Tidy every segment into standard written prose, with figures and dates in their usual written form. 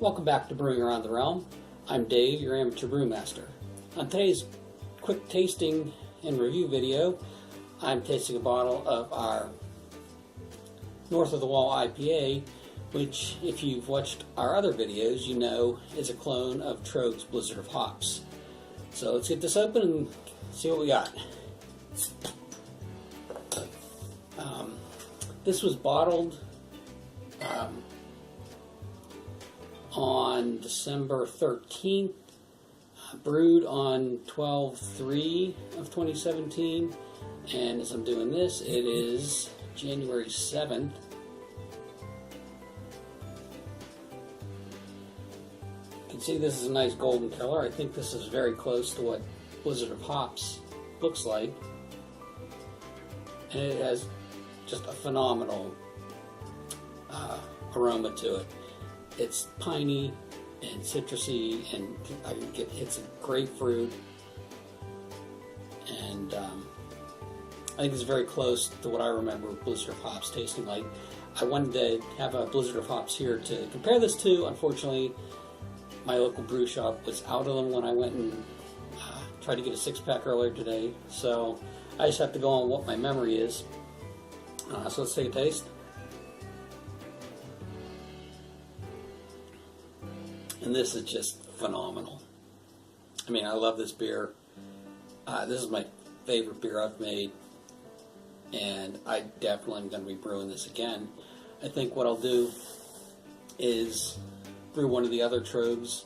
Welcome back to Brewing Around the Realm. I'm Dave, your amateur brewmaster. On today's quick tasting and review video, I'm tasting a bottle of our North of the Wall IPA, which, if you've watched our other videos, you know is a clone of Tröegs Blizzard of Hops. So let's get this open and see what we got. This was bottled on December 13th, brewed on 12/3 of 2017, and as I'm doing this, it is January 7th. You can see this is a nice golden color. I think this is very close to what Blizzard of Hops looks like, and it has just a phenomenal aroma to it. It's piney and citrusy, and I can get hits of grapefruit, and I think it's very close to what I remember Blizzard of Hops tasting like. I wanted to have a Blizzard of Hops here to compare this to. Unfortunately, my local brew shop was out of them when I went and tried to get a 6-pack earlier today, so I just have to go on what my memory is. So let's take a taste. And this is just phenomenal. I mean, I love this beer. This is my favorite beer I've made, and I definitely am going to be brewing this again. I think what I'll do is brew one of the other Tröegs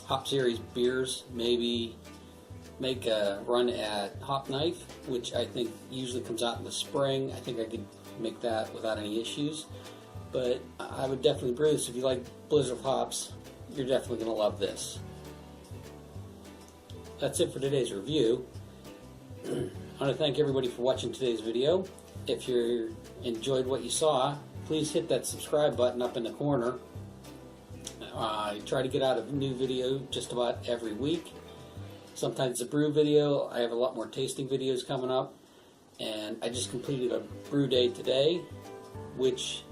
Hop Series beers, maybe make a run at Hop Knife, which I think usually comes out in the spring. I think I could make that without any issues. But I would definitely brew this. If you like Blizzard of Hops, you're definitely going to love this. That's it for today's review. I want to thank everybody for watching today's video. If you enjoyed what you saw, please hit that subscribe button up in the corner. I try to get out a new video just about every week. Sometimes it's a brew video. I have a lot more tasting videos coming up. And I just completed a brew day today, which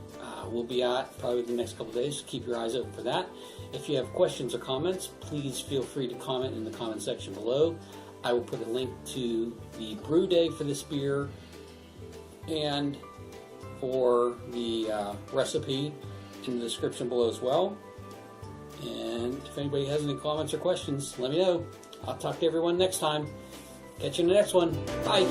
will be out probably the next couple of days. So keep your eyes open for that. If you have questions or comments, please feel free to comment in the comment section below. I will put a link to the brew day for this beer and for the recipe in the description below as well. And if anybody has any comments or questions, let me know. I'll talk to everyone next time. Catch you in the next one. Bye.